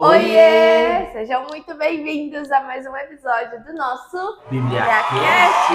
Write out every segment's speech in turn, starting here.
Oiê! Oiê! Sejam muito bem-vindos a mais um episódio do nosso BíbliaCast!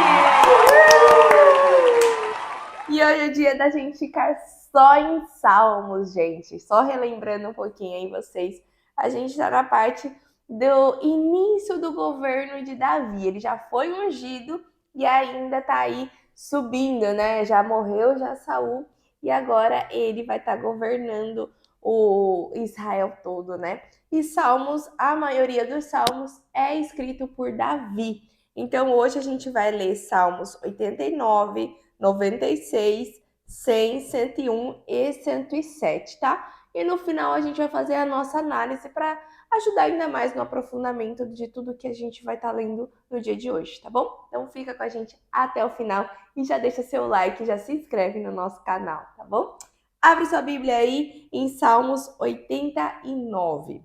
E hoje é o dia da gente ficar só em Salmos, gente. Só relembrando um pouquinho aí vocês, a gente está na parte do início do governo de Davi. Ele já foi ungido e ainda tá aí subindo, né? Já morreu, já Saul, e agora ele vai estar governando o Israel todo, né? E Salmos, a maioria dos Salmos é escrito por Davi. Então hoje a gente vai ler Salmos 89, 96, 100, 101 e 107, tá? E no final a gente vai fazer a nossa análise para ajudar ainda mais no aprofundamento de tudo que a gente vai estar lendo no dia de hoje, tá bom? Então fica com a gente até o final e já deixa seu like, já se inscreve no nosso canal, tá bom? Abre sua Bíblia aí em Salmos 89.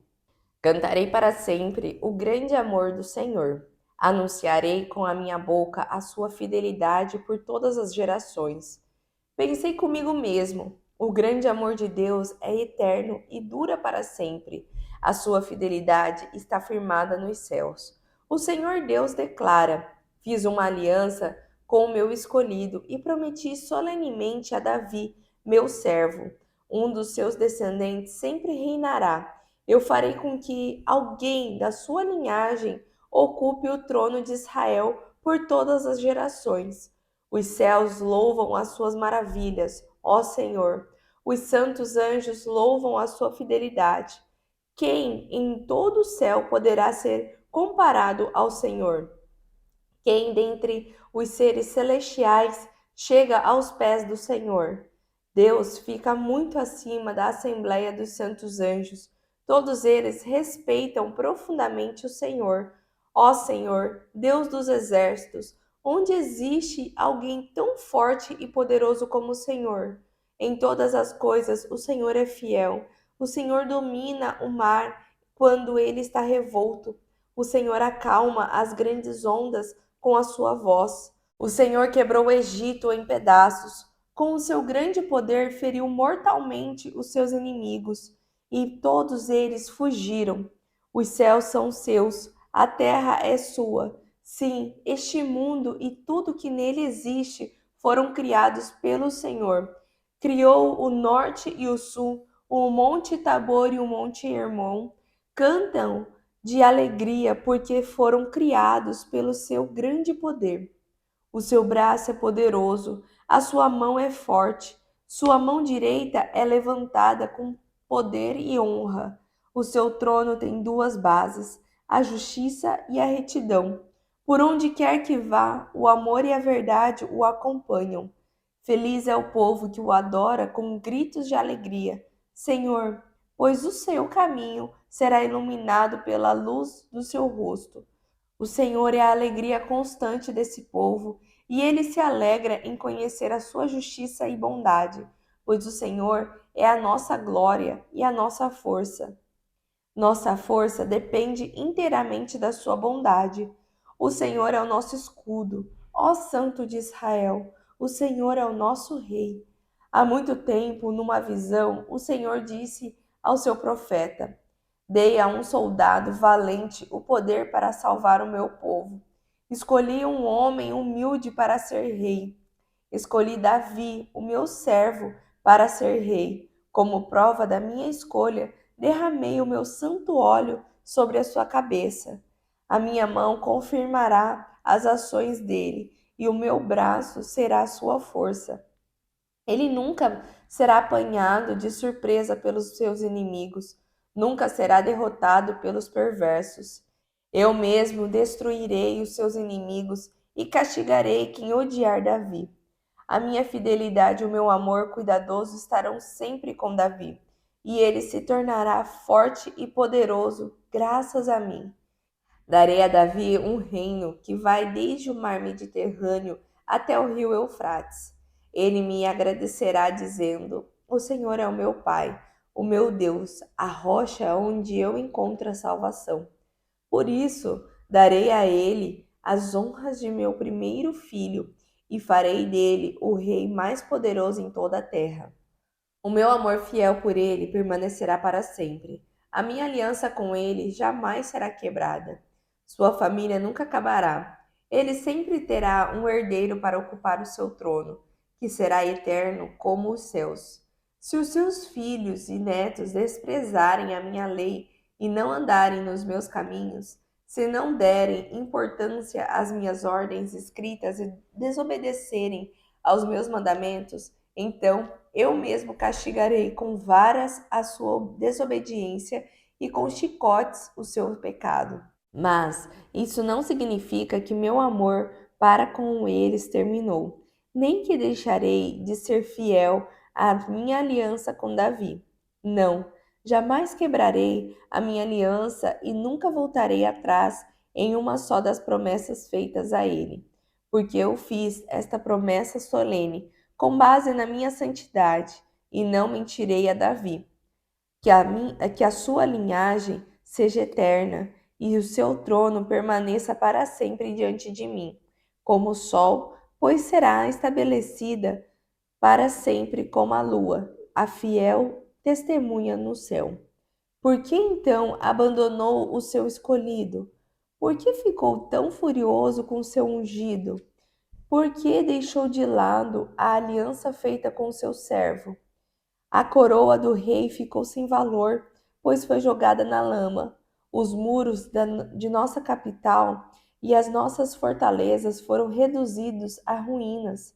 Cantarei para sempre o grande amor do Senhor. Anunciarei com a minha boca a sua fidelidade por todas as gerações. Pensei comigo mesmo: o grande amor de Deus é eterno e dura para sempre. A sua fidelidade está firmada nos céus. O Senhor Deus declara: fiz uma aliança com o meu escolhido e prometi solenemente a Davi, meu servo. Um dos seus descendentes sempre reinará. Eu farei com que alguém da sua linhagem ocupe o trono de Israel por todas as gerações. Os céus louvam as suas maravilhas, ó Senhor. Os santos anjos louvam a sua fidelidade. Quem em todo o céu poderá ser comparado ao Senhor? Quem dentre os seres celestiais chega aos pés do Senhor? Deus fica muito acima da assembleia dos santos anjos. Todos eles respeitam profundamente o Senhor. Ó Senhor, Deus dos exércitos, onde existe alguém tão forte e poderoso como o Senhor? Em todas as coisas, o Senhor é fiel. O Senhor domina o mar quando ele está revolto. O Senhor acalma as grandes ondas com a sua voz. O Senhor quebrou o Egito em pedaços. Com o seu grande poder, feriu mortalmente os seus inimigos, e todos eles fugiram. Os céus são seus, a terra é sua. Sim, este mundo e tudo que nele existe foram criados pelo Senhor. Criou o norte e o sul, o monte Tabor e o monte Hermon. Cantam de alegria porque foram criados pelo seu grande poder. O seu braço é poderoso, a sua mão é forte, sua mão direita é levantada com poder e honra. O seu trono tem duas bases, a justiça e a retidão. Por onde quer que vá, o amor e a verdade o acompanham. Feliz é o povo que o adora com gritos de alegria. Senhor, pois o seu caminho será iluminado pela luz do seu rosto. O Senhor é a alegria constante desse povo, e ele se alegra em conhecer a sua justiça e bondade, pois o Senhor é a nossa glória e a nossa força. Nossa força depende inteiramente da sua bondade. O Senhor é o nosso escudo, ó Santo de Israel. O Senhor é o nosso rei. Há muito tempo, numa visão, o Senhor disse ao seu profeta: dei a um soldado valente o poder para salvar o meu povo. Escolhi um homem humilde para ser rei. Escolhi Davi, o meu servo, para ser rei. Como prova da minha escolha, derramei o meu santo óleo sobre a sua cabeça. A minha mão confirmará as ações dele, e o meu braço será a sua força. Ele nunca será apanhado de surpresa pelos seus inimigos, nunca será derrotado pelos perversos. Eu mesmo destruirei os seus inimigos e castigarei quem odiar Davi. A minha fidelidade e o meu amor cuidadoso estarão sempre com Davi, e ele se tornará forte e poderoso graças a mim. Darei a Davi um reino que vai desde o mar Mediterrâneo até o rio Eufrates. Ele me agradecerá dizendo: o Senhor é o meu Pai, o meu Deus, a rocha onde eu encontro a salvação. Por isso, darei a ele as honras de meu primeiro filho e farei dele o rei mais poderoso em toda a terra. O meu amor fiel por ele permanecerá para sempre. A minha aliança com ele jamais será quebrada. Sua família nunca acabará. Ele sempre terá um herdeiro para ocupar o seu trono, que será eterno como os céus. Se os seus filhos e netos desprezarem a minha lei e não andarem nos meus caminhos, se não derem importância às minhas ordens escritas e desobedecerem aos meus mandamentos, então eu mesmo castigarei com varas a sua desobediência e com chicotes o seu pecado. Mas isso não significa que meu amor para com eles terminou, nem que deixarei de ser fiel à minha aliança com Davi. Não, jamais quebrarei a minha aliança e nunca voltarei atrás em uma só das promessas feitas a ele, porque eu fiz esta promessa solene com base na minha santidade e não mentirei a Davi que a sua linhagem seja eterna e o seu trono permaneça para sempre diante de mim, como o sol, pois será estabelecida para sempre como a lua, a fiel testemunha no céu. Por que então abandonou o seu escolhido? Por que ficou tão furioso com seu ungido? Por que deixou de lado a aliança feita com seu servo? A coroa do rei ficou sem valor, pois foi jogada na lama. Os muros de nossa capital e as nossas fortalezas foram reduzidos a ruínas.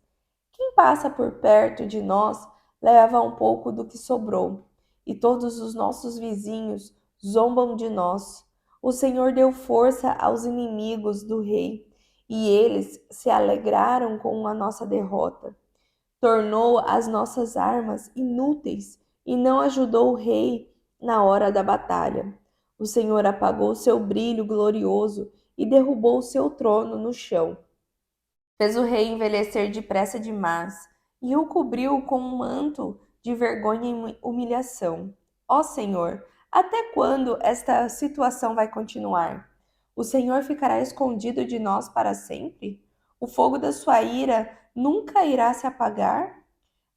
Quem passa por perto de nós leva um pouco do que sobrou, e todos os nossos vizinhos zombam de nós. O Senhor deu força aos inimigos do rei, e eles se alegraram com a nossa derrota. Tornou as nossas armas inúteis e não ajudou o rei na hora da batalha. O Senhor apagou seu brilho glorioso e derrubou o seu trono no chão. Fez o rei envelhecer depressa demais e o cobriu com um manto de vergonha e humilhação. Ó Senhor, até quando esta situação vai continuar? O Senhor ficará escondido de nós para sempre? O fogo da sua ira nunca irá se apagar?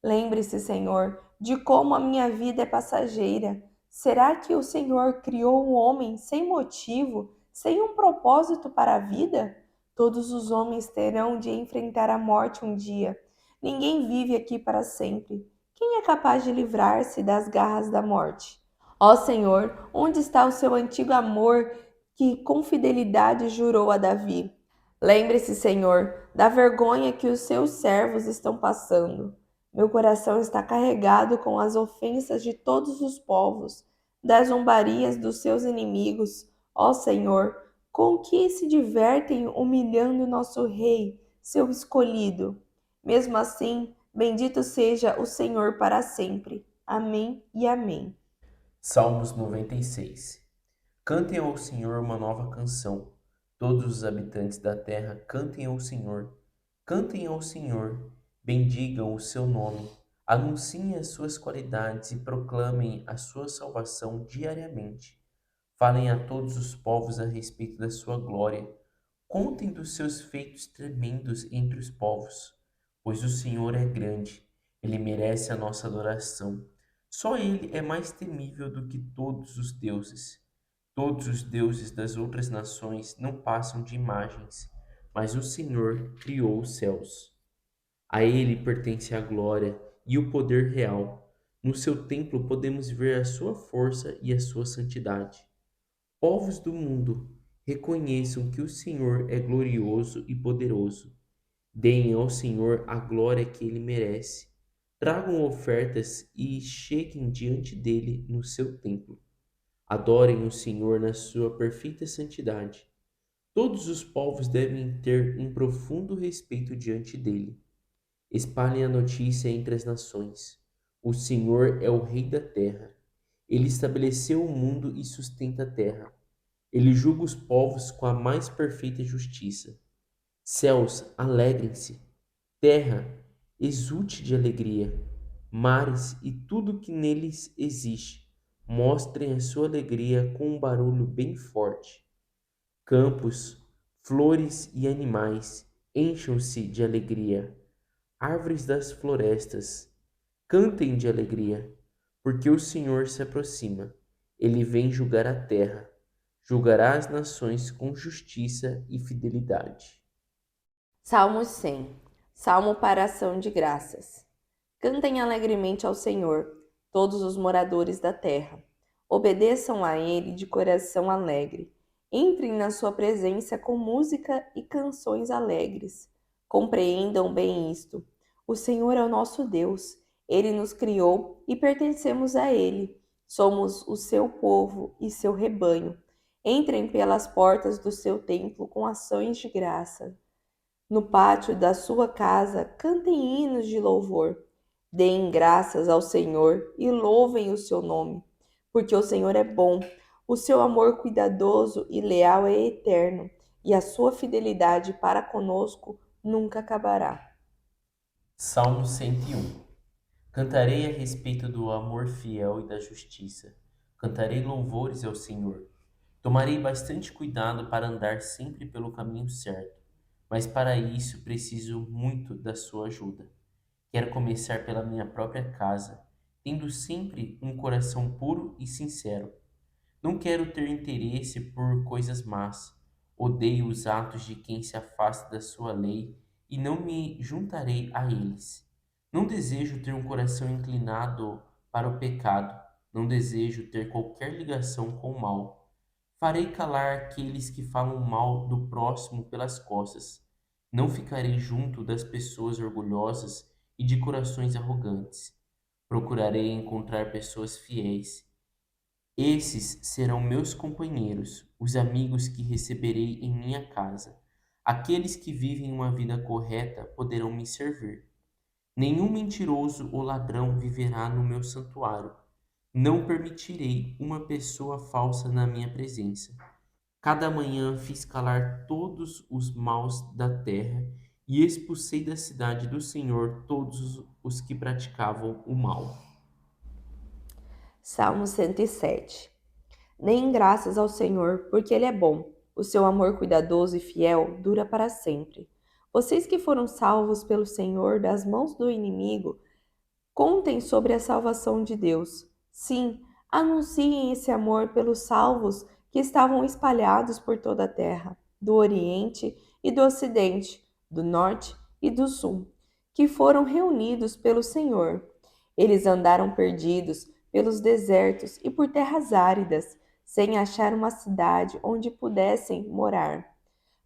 Lembre-se, Senhor, de como a minha vida é passageira. Será que o Senhor criou um homem sem motivo, sem um propósito para a vida? Todos os homens terão de enfrentar a morte um dia. Ninguém vive aqui para sempre. Quem é capaz de livrar-se das garras da morte? Ó Senhor, onde está o seu antigo amor que com fidelidade jurou a Davi? Lembre-se, Senhor, da vergonha que os seus servos estão passando. Meu coração está carregado com as ofensas de todos os povos, das zombarias dos seus inimigos. Ó Senhor, com que se divertem humilhando nosso rei, seu escolhido. Mesmo assim, bendito seja o Senhor para sempre. Amém e amém. Salmos 96. Cantem ao Senhor uma nova canção. Todos os habitantes da terra, cantem ao Senhor. Cantem ao Senhor, bendigam o seu nome. Anunciem as suas qualidades e proclamem a sua salvação diariamente. Falem a todos os povos a respeito da sua glória. Contem dos seus feitos tremendos entre os povos, pois o Senhor é grande, ele merece a nossa adoração. Só ele é mais temível do que todos os deuses. Todos os deuses das outras nações não passam de imagens, mas o Senhor criou os céus. A ele pertence a glória e o poder real. No seu templo podemos ver a sua força e a sua santidade. Povos do mundo, reconheçam que o Senhor é glorioso e poderoso. Deem ao Senhor a glória que ele merece. Tragam ofertas e cheguem diante dele no seu templo. Adorem o Senhor na sua perfeita santidade. Todos os povos devem ter um profundo respeito diante dele. Espalhem a notícia entre as nações. O Senhor é o Rei da terra. Ele estabeleceu o mundo e sustenta a terra. Ele julga os povos com a mais perfeita justiça. Céus, alegrem-se. Terra, exulte de alegria. Mares e tudo que neles existe, mostrem a sua alegria com um barulho bem forte. Campos, flores e animais, encham-se de alegria. Árvores das florestas, cantem de alegria, porque o Senhor se aproxima. Ele vem julgar a terra, julgará as nações com justiça e fidelidade. Salmo 100. Salmo para ação de graças. Cantem alegremente ao Senhor, todos os moradores da terra. Obedeçam a Ele de coração alegre. Entrem na sua presença com música e canções alegres. Compreendam bem isto. O Senhor é o nosso Deus. Ele nos criou e pertencemos a Ele. Somos o seu povo e seu rebanho. Entrem pelas portas do seu templo com ações de graça. No pátio da sua casa, cantem hinos de louvor. Deem graças ao Senhor e louvem o seu nome, porque o Senhor é bom, o seu amor cuidadoso e leal é eterno, e a sua fidelidade para conosco nunca acabará. Salmo 101. Cantarei a respeito do amor fiel e da justiça. Cantarei louvores ao Senhor. Tomarei bastante cuidado para andar sempre pelo caminho certo, mas para isso preciso muito da sua ajuda. Quero começar pela minha própria casa, tendo sempre um coração puro e sincero. Não quero ter interesse por coisas más. Odeio os atos de quem se afasta da sua lei e não me juntarei a eles. Não desejo ter um coração inclinado para o pecado. Não desejo ter qualquer ligação com o mal. Farei calar aqueles que falam mal do próximo pelas costas. Não ficarei junto das pessoas orgulhosas e de corações arrogantes. Procurarei encontrar pessoas fiéis. Esses serão meus companheiros, os amigos que receberei em minha casa. Aqueles que vivem uma vida correta poderão me servir. Nenhum mentiroso ou ladrão viverá no meu santuário. Não permitirei uma pessoa falsa na minha presença. Cada manhã fiz calar todos os maus da terra e expulsei da cidade do Senhor todos os que praticavam o mal. Salmo 107. Deem graças ao Senhor, porque Ele é bom. O seu amor cuidadoso e fiel dura para sempre. Vocês que foram salvos pelo Senhor das mãos do inimigo, contem sobre a salvação de Deus. Sim, anunciem esse amor pelos salvos que estavam espalhados por toda a terra, do Oriente e do Ocidente, do Norte e do Sul, que foram reunidos pelo Senhor. Eles andaram perdidos pelos desertos e por terras áridas, sem achar uma cidade onde pudessem morar.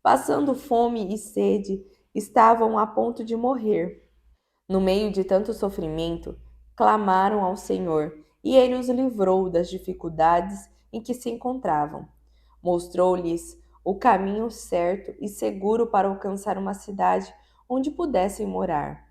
Passando fome e sede, estavam a ponto de morrer. No meio de tanto sofrimento, clamaram ao Senhor, e ele os livrou das dificuldades em que se encontravam. Mostrou-lhes o caminho certo e seguro para alcançar uma cidade onde pudessem morar.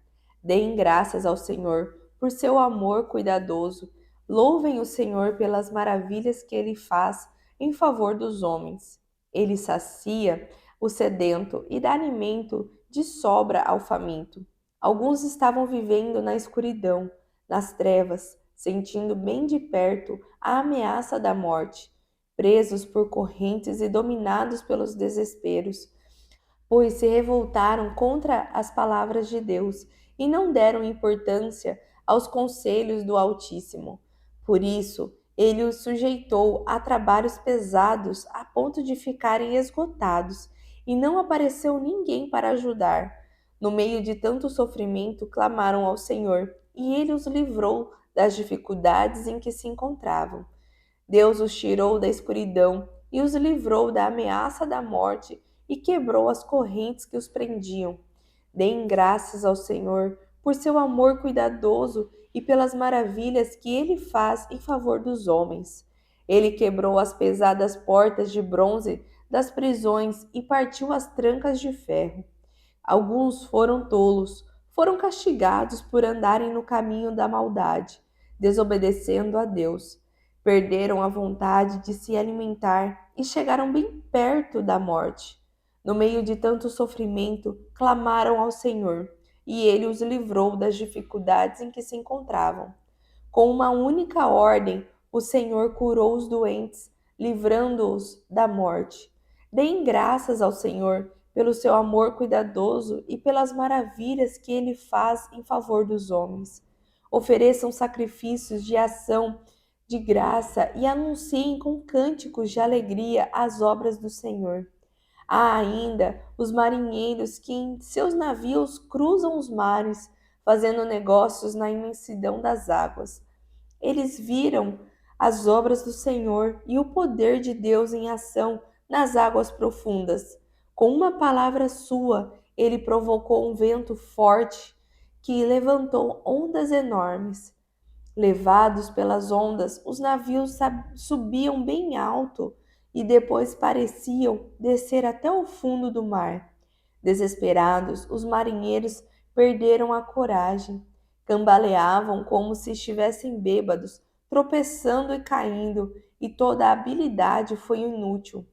Deem graças ao Senhor por seu amor cuidadoso. Louvem o Senhor pelas maravilhas que ele faz em favor dos homens. Ele sacia o sedento e dá alimento de sobra ao faminto. Alguns estavam vivendo na escuridão, nas trevas, sentindo bem de perto a ameaça da morte, presos por correntes e dominados pelos desesperos, pois se revoltaram contra as palavras de Deus e não deram importância aos conselhos do Altíssimo. Por isso, ele os sujeitou a trabalhos pesados a ponto de ficarem esgotados, e não apareceu ninguém para ajudar. No meio de tanto sofrimento, clamaram ao Senhor, e ele os livrou das dificuldades em que se encontravam. Deus os tirou da escuridão e os livrou da ameaça da morte e quebrou as correntes que os prendiam. Deem graças ao Senhor por seu amor cuidadoso e pelas maravilhas que ele faz em favor dos homens. Ele quebrou as pesadas portas de bronze das prisões e partiu as trancas de ferro. Alguns foram tolos, foram castigados por andarem no caminho da maldade, desobedecendo a Deus. Perderam a vontade de se alimentar e chegaram bem perto da morte. No meio de tanto sofrimento, clamaram ao Senhor, e ele os livrou das dificuldades em que se encontravam. Com uma única ordem, o Senhor curou os doentes, livrando-os da morte. Deem graças ao Senhor pelo seu amor cuidadoso e pelas maravilhas que ele faz em favor dos homens. Ofereçam sacrifícios de ação de graça e anunciem com cânticos de alegria as obras do Senhor. Há ainda os marinheiros que em seus navios cruzam os mares, fazendo negócios na imensidão das águas. Eles viram as obras do Senhor e o poder de Deus em ação nas águas profundas. Com uma palavra sua, ele provocou um vento forte que levantou ondas enormes. Levados pelas ondas, os navios subiam bem alto e depois pareciam descer até o fundo do mar. Desesperados, os marinheiros perderam a coragem. Cambaleavam como se estivessem bêbados, tropeçando e caindo, e toda a habilidade foi inútil.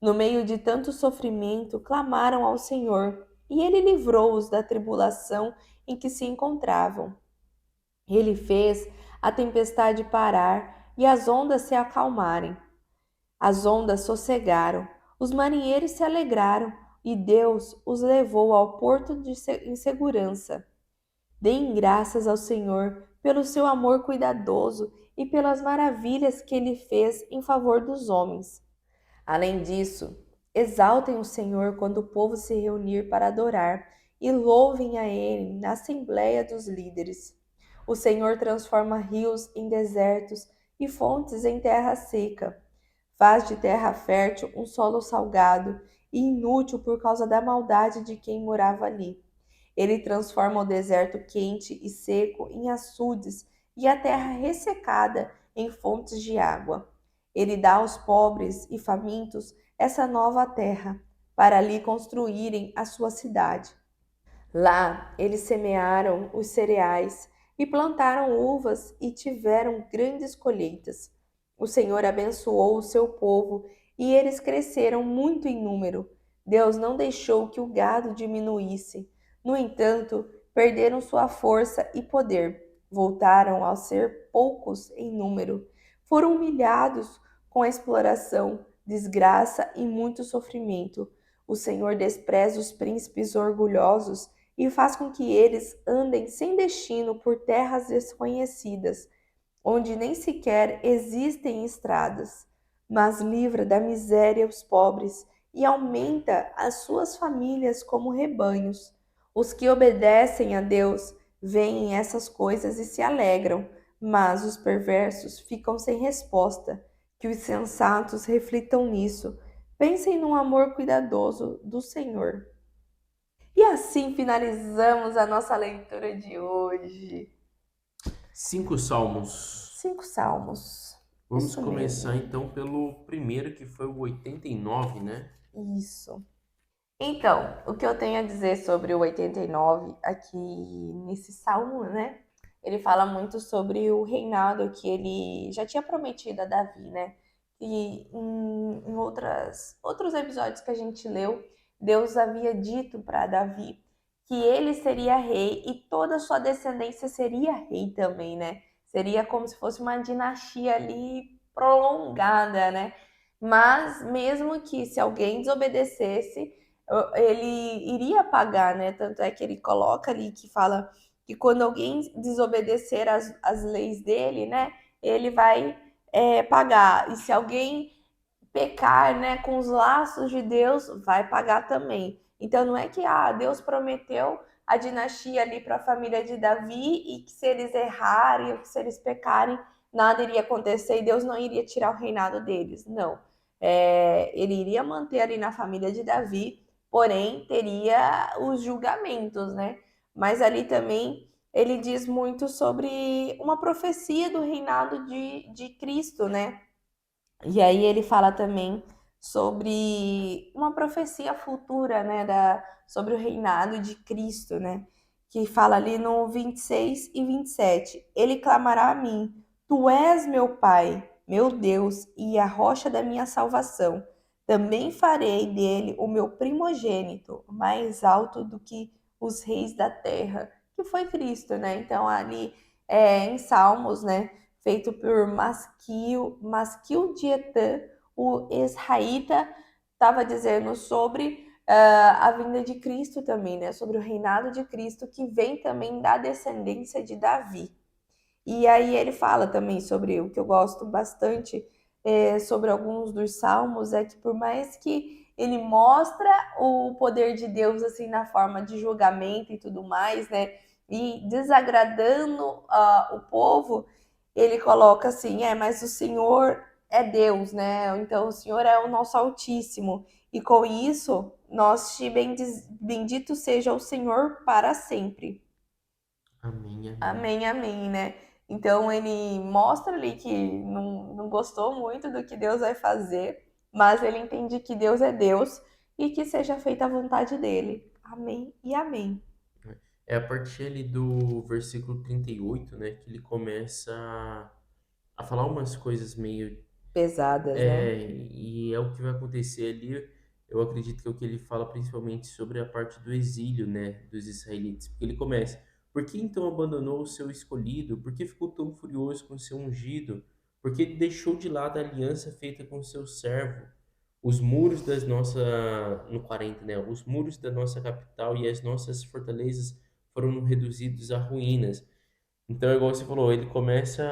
No meio de tanto sofrimento, clamaram ao Senhor, e ele livrou-os da tribulação em que se encontravam. Ele fez a tempestade parar e as ondas se acalmarem. As ondas sossegaram, os marinheiros se alegraram e Deus os levou ao porto em segurança. Deem graças ao Senhor pelo seu amor cuidadoso e pelas maravilhas que ele fez em favor dos homens. Além disso, exaltem o Senhor quando o povo se reunir para adorar e louvem a ele na assembleia dos líderes. O Senhor transforma rios em desertos e fontes em terra seca. Faz de terra fértil um solo salgado e inútil por causa da maldade de quem morava ali. Ele transforma o deserto quente e seco em açudes e a terra ressecada em fontes de água. Ele dá aos pobres e famintos essa nova terra, para ali construírem a sua cidade. Lá eles semearam os cereais e plantaram uvas e tiveram grandes colheitas. O Senhor abençoou o seu povo e eles cresceram muito em número. Deus não deixou que o gado diminuísse. No entanto, perderam sua força e poder. Voltaram a ser poucos em número. Foram humilhados com a exploração, desgraça e muito sofrimento. O Senhor despreza os príncipes orgulhosos e faz com que eles andem sem destino por terras desconhecidas, onde nem sequer existem estradas, mas livra da miséria os pobres e aumenta as suas famílias como rebanhos. Os que obedecem a Deus veem essas coisas e se alegram, mas os perversos ficam sem resposta. Que os sensatos reflitam nisso. Pensem no amor cuidadoso do Senhor. E assim finalizamos a nossa leitura de hoje. 5 salmos. 5 salmos. Vamos Isso começar mesmo. então pelo primeiro, que foi o 89, né? Isso. Então, o que eu tenho a dizer sobre o 89 aqui nesse salmo, né? Ele fala muito sobre o reinado que ele já tinha prometido a Davi, né? E em outros episódios que a gente leu, Deus havia dito para Davi que ele seria rei e toda a sua descendência seria rei também, né? Seria como se fosse uma dinastia ali prolongada, né? Mas mesmo que se alguém desobedecesse, ele iria pagar, né? Tanto é que ele coloca ali que fala que quando alguém desobedecer as leis dele, né? Ele vai pagar. E se alguém pecar, né, com os laços de Deus, vai pagar também. Então não é que Deus prometeu a dinastia ali para a família de Davi e que se eles errarem ou que se eles pecarem, nada iria acontecer e Deus não iria tirar o reinado deles. Não. Ele iria manter ali na família de Davi, porém teria os julgamentos, né? Mas ali também ele diz muito sobre uma profecia do reinado de Cristo, né? E aí ele fala também sobre uma profecia futura, né, sobre o reinado de Cristo, né, que fala ali no 26 e 27. Ele clamará a mim: Tu és meu Pai, meu Deus e a rocha da minha salvação. Também farei dele o meu primogênito, mais alto do que os reis da terra, que foi Cristo, né? Então ali em Salmos, né, feito por Maskil de Etan, o Esraíta, estava dizendo sobre a vinda de Cristo também, né? Sobre o reinado de Cristo, que vem também da descendência de Davi. E aí ele fala também sobre o que eu gosto bastante sobre alguns dos salmos, é que por mais que ele mostra o poder de Deus assim na forma de julgamento e tudo mais, né? E desagradando o povo, ele coloca assim, mas o Senhor é Deus, né? Então o Senhor é o nosso Altíssimo. E com isso, nós te bendito seja o Senhor para sempre. Amém, amém. Amém, amém, né? Então ele mostra ali que não gostou muito do que Deus vai fazer, mas ele entende que Deus é Deus e que seja feita a vontade dele. Amém e amém. É a partir ali do versículo 38, né, que ele começa a falar umas coisas meio. Pesadas, né? E é o que vai acontecer ali. Eu acredito que é o que ele fala principalmente sobre a parte do exílio, né, dos israelitas. Porque ele começa: por que então abandonou o seu escolhido? Por que ficou tão furioso com o seu ungido? Por que deixou de lado a aliança feita com o seu servo? Os muros das nossas, no 40, né? Os muros da nossa capital e as nossas fortalezas foram reduzidos a ruínas. Então, igual você falou, ele começa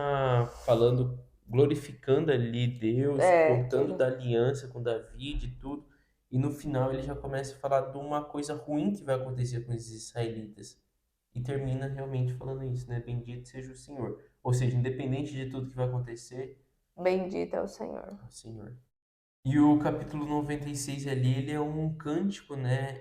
falando, glorificando ali Deus, Que contando ele da aliança com Davi, de tudo, e no final ele já começa a falar de uma coisa ruim que vai acontecer com os israelitas. E termina realmente falando isso, né? Bendito seja o Senhor. Ou seja, independente de tudo que vai acontecer, bendito é o Senhor. é o Senhor. E o capítulo 96 ali, ele é um cântico, né?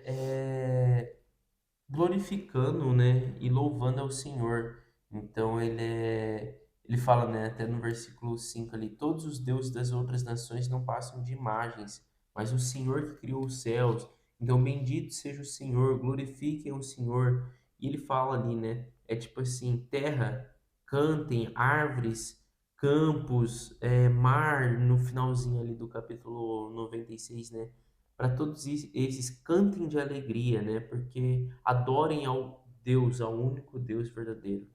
Glorificando, né, e louvando ao Senhor. Então ele fala, né, até no versículo 5 ali: todos os deuses das outras nações não passam de imagens, mas o Senhor que criou os céus. Então bendito seja o Senhor, glorifiquem o Senhor. E ele fala ali, né, é tipo assim: terra, cantem, árvores, campos, mar, no finalzinho ali do capítulo 96, né? Para todos esses cantem de alegria, né? Porque adorem ao Deus, ao único Deus verdadeiro.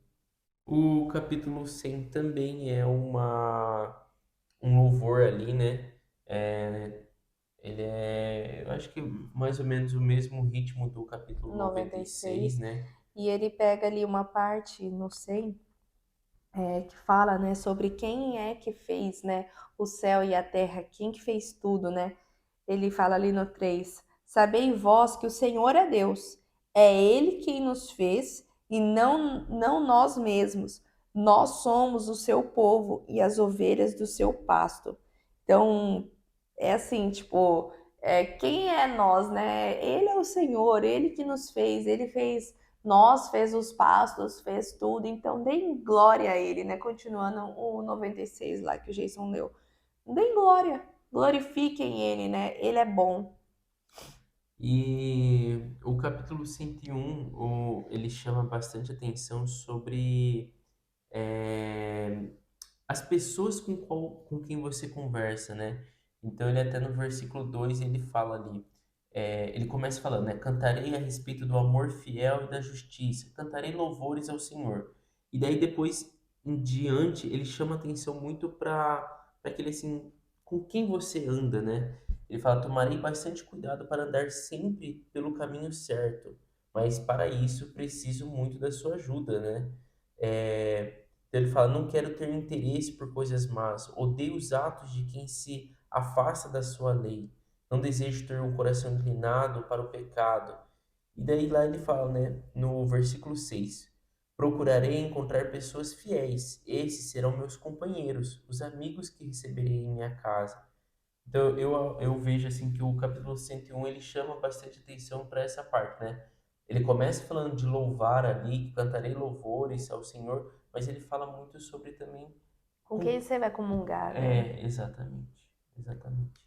O capítulo 100 também é um louvor ali, né? É, ele é, eu acho que mais ou menos o mesmo ritmo do capítulo noventa noventa e e seis, seis né? E ele pega ali uma parte no 100 que fala, né, sobre quem é que fez, né, o céu e a terra, quem que fez tudo, né? Ele fala ali no 3: sabei vós que o Senhor é Deus, é Ele quem nos fez e não nós mesmos. Nós somos o seu povo e as ovelhas do seu pasto. Então, é assim, tipo, quem é nós, né? Ele é o Senhor, Ele que nos fez, Ele fez nós, fez os pastos, fez tudo. Então, deem glória a Ele, né? Continuando o 96 lá que o Jason leu. Deem glória, glorifiquem Ele, né? Ele é bom. E o capítulo 101, ele chama bastante atenção sobre é, as pessoas com quem você conversa, né? Então ele até no versículo 2 ele fala ali, ele começa falando, né? Cantarei a respeito do amor fiel e da justiça, cantarei louvores ao Senhor. E daí depois em diante ele chama atenção muito para aquele assim, com quem você anda, né? Ele fala, tomarei bastante cuidado para andar sempre pelo caminho certo, mas para isso preciso muito da sua ajuda, né? Então ele fala: não quero ter interesse por coisas más, odeio os atos de quem se afasta da sua lei, não desejo ter um coração inclinado para o pecado. E daí lá ele fala, né, no versículo 6: procurarei encontrar pessoas fiéis, esses serão meus companheiros, os amigos que receberei em minha casa. Então eu vejo assim que o capítulo 101 ele chama bastante atenção para essa parte, né? Ele começa falando de louvar ali, que cantarei louvores ao Senhor, mas ele fala muito sobre também Com quem com... você vai comungar, né? É, exatamente, exatamente.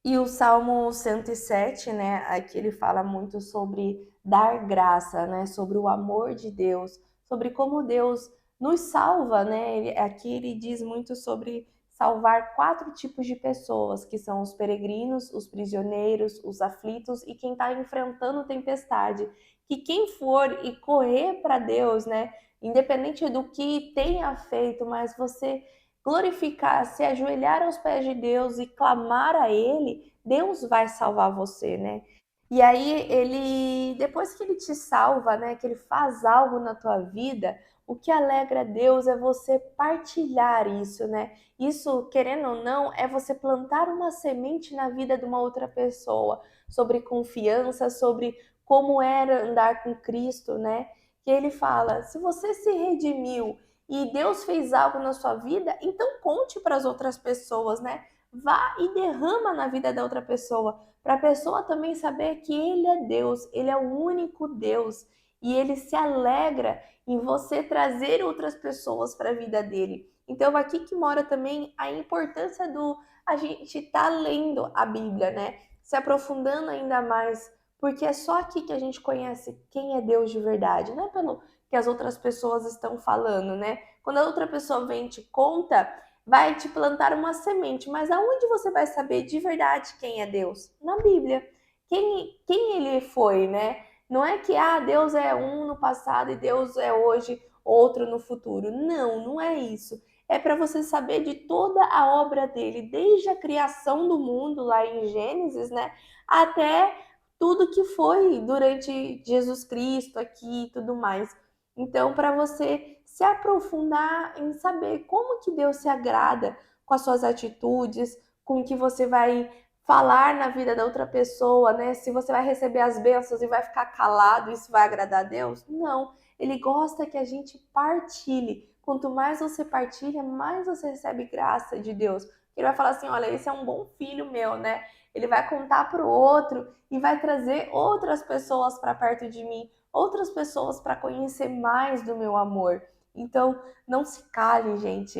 E o Salmo 107, né, aqui ele fala muito sobre dar graça, né, sobre o amor de Deus, sobre como Deus nos salva, né? Aqui ele diz muito sobre salvar quatro tipos de pessoas, que são os peregrinos, os prisioneiros, os aflitos e quem está enfrentando tempestade. Que quem for e correr para Deus, né, independente do que tenha feito, mas você glorificar, se ajoelhar aos pés de Deus e clamar a Ele, Deus vai salvar você, né? E aí ele, depois que ele te salva, né, que ele faz algo na tua vida, o que alegra a Deus é você partilhar isso, né? Isso, querendo ou não, é você plantar uma semente na vida de uma outra pessoa, sobre confiança, sobre como era andar com Cristo, né? Que ele fala: se você se redimiu e Deus fez algo na sua vida, então conte para as outras pessoas, né? Vá e derrama na vida da outra pessoa, para a pessoa também saber que Ele é Deus, Ele é o único Deus e Ele se alegra em você trazer outras pessoas para a vida dele. Então, aqui que mora também a importância do a gente estar lendo a Bíblia, né? Se aprofundando ainda mais, porque é só aqui que a gente conhece quem é Deus de verdade, não é pelo que as outras pessoas estão falando, né? Quando a outra pessoa vem e te conta, vai te plantar uma semente, mas aonde você vai saber de verdade quem é Deus? Na Bíblia. Quem ele foi, né? Não é que Deus é um no passado e Deus é hoje outro no futuro. Não, não é isso. É para você saber de toda a obra dele, desde a criação do mundo lá em Gênesis, né, até tudo que foi durante Jesus Cristo aqui e tudo mais. Então, para você se aprofundar em saber como que Deus se agrada com as suas atitudes, com o que você vai falar na vida da outra pessoa, né? Se você vai receber as bênçãos e vai ficar calado, isso vai agradar a Deus? Não. Ele gosta que a gente partilhe. Quanto mais você partilha, mais você recebe graça de Deus. Ele vai falar assim: olha, esse é um bom filho meu, né? Ele vai contar para o outro e vai trazer outras pessoas para perto de mim, outras pessoas para conhecer mais do meu amor. Então, não se cale, gente.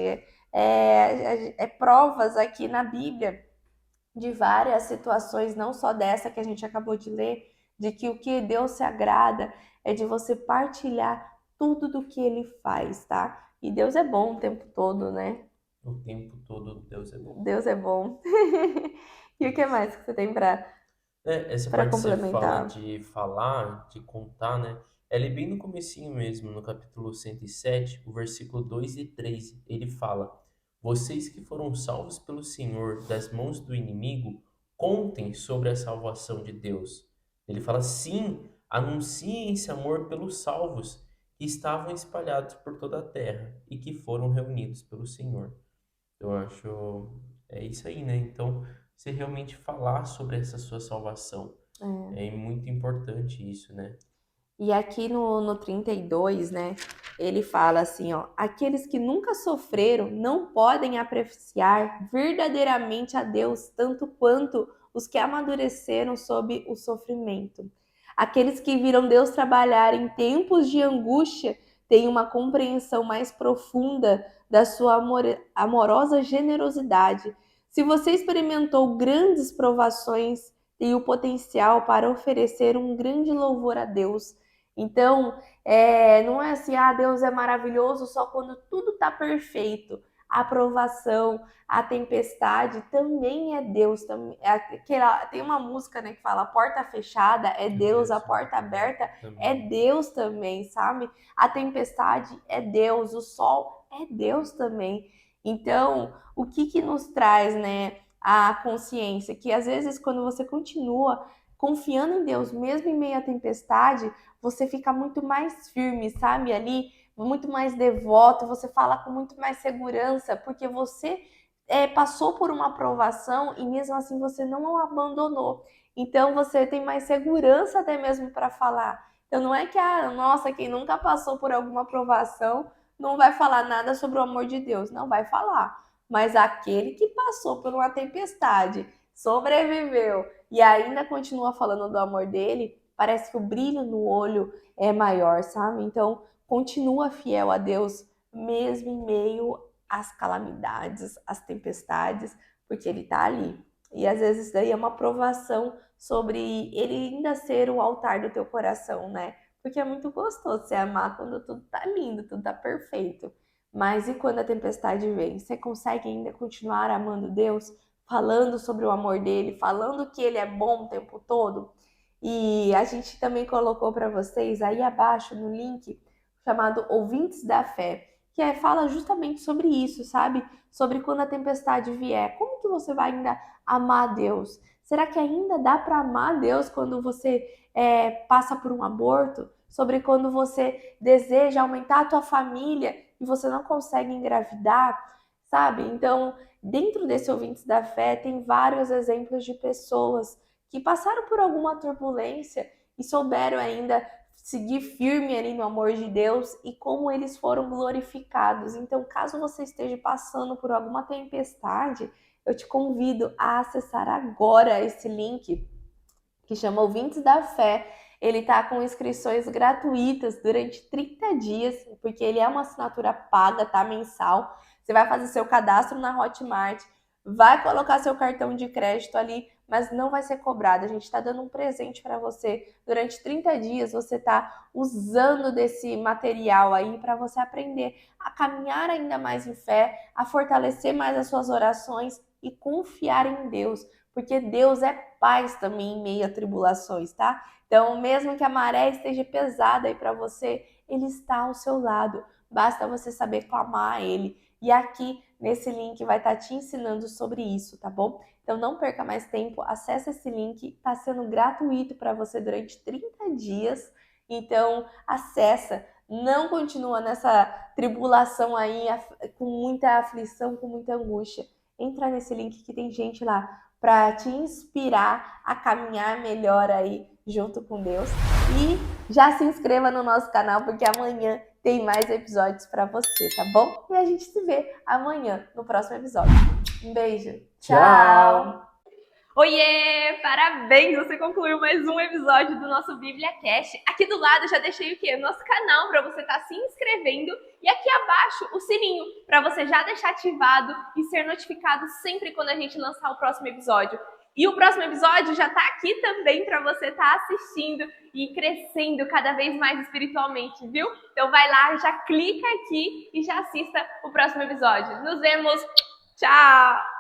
É provas aqui na Bíblia de várias situações, não só dessa que a gente acabou de ler, de que o que Deus se agrada é de você partilhar tudo do que ele faz, tá? E Deus é bom o tempo todo, né? O tempo todo Deus é bom. Deus é bom. E o que mais que você tem Essa para parte que você fala complementar? de falar, de contar, né? Ela é bem no comecinho mesmo, no capítulo 107, o versículo 2 e 3, ele fala: Vocês que foram salvos pelo Senhor das mãos do inimigo, contem sobre a salvação de Deus. Ele fala: Sim, anunciem esse amor pelos salvos que estavam espalhados por toda a terra e que foram reunidos pelo Senhor. Eu acho, é isso aí, né? Então, você realmente falar sobre essa sua salvação É. é muito importante isso, né? E aqui no 32, né, ele fala assim, ó: aqueles que nunca sofreram não podem apreciar verdadeiramente a Deus tanto quanto os que amadureceram sob o sofrimento. Aqueles que viram Deus trabalhar em tempos de angústia têm uma compreensão mais profunda da sua amorosa generosidade. Se você experimentou grandes provações, tem o potencial para oferecer um grande louvor a Deus. Então, não é assim, Deus é maravilhoso só quando tudo está perfeito. A aprovação, a tempestade também é Deus. Tem uma música, né, que fala: a porta fechada é É Deus, a Deus porta aberta é também. Deus também, sabe? A tempestade é Deus, o sol é Deus também. Então, o que que nos traz, né, a consciência? Que às vezes, quando você continua confiando em Deus, mesmo em meio à tempestade, você fica muito mais firme, sabe? Ali, muito mais devoto, você fala com muito mais segurança, porque você passou por uma aprovação e mesmo assim você não o abandonou. Então você tem mais segurança até mesmo para falar. Então não é que, nossa, quem nunca passou por alguma aprovação não vai falar nada sobre o amor de Deus. Não vai falar. Mas aquele que passou por uma tempestade, sobreviveu e ainda continua falando do amor dele, parece que o brilho no olho é maior, sabe? Então, continua fiel a Deus, mesmo em meio às calamidades, às tempestades, porque ele tá ali. E às vezes isso daí é uma provação sobre ele ainda ser o altar do teu coração, né? Porque é muito gostoso você amar quando tudo tá lindo, tudo tá perfeito. Mas e quando a tempestade vem? Você consegue ainda continuar amando Deus? Falando sobre o amor dele, falando que ele é bom o tempo todo? E a gente também colocou para vocês aí abaixo no link chamado Ouvintes da Fé, que fala justamente sobre isso, sabe? Sobre quando a tempestade vier. Como que você vai ainda amar Deus? Será que ainda dá para amar Deus quando você passa por um aborto? sobre quando você deseja aumentar a tua família e você não consegue engravidar, sabe? Então, dentro desse Ouvintes da Fé, tem vários exemplos de pessoas que passaram por alguma turbulência e souberam ainda seguir firme ali no amor de Deus e como eles foram glorificados. Então, caso você esteja passando por alguma tempestade, eu te convido a acessar agora esse link que chama Ouvintes da Fé. Ele está com inscrições gratuitas durante 30 dias, porque ele é uma assinatura paga, tá? Mensal. Você vai fazer seu cadastro na Hotmart, vai colocar seu cartão de crédito ali, mas não vai ser cobrado. A gente está dando um presente para você. Durante 30 dias você está usando desse material aí para você aprender a caminhar ainda mais em fé, a fortalecer mais as suas orações e confiar em Deus, porque Deus é paz também em meio a tribulações, tá? Então, mesmo que a maré esteja pesada aí para você, Ele está ao seu lado. Basta você saber clamar a Ele. E aqui nesse link vai estar te ensinando sobre isso, tá bom? Então não perca mais tempo, acesse esse link, está sendo gratuito para você durante 30 dias. Então acessa, não continua nessa tribulação aí com muita aflição, com muita angústia. Entra nesse link que tem gente lá para te inspirar a caminhar melhor aí junto com Deus. E já se inscreva no nosso canal porque amanhã tem mais episódios para você, tá bom? E a gente se vê amanhã no próximo episódio. Um beijo. Tchau! Oiê! Parabéns! Você concluiu mais um episódio do nosso Bíblia Cast. Aqui do lado já deixei o quê? O nosso canal para você estar se inscrevendo e aqui abaixo o sininho para você já deixar ativado e ser notificado sempre quando a gente lançar o próximo episódio. E o próximo episódio já tá aqui também para você estar assistindo e crescendo cada vez mais espiritualmente, viu? Então vai lá, já clica aqui e já assista o próximo episódio. Nos vemos! Tchau!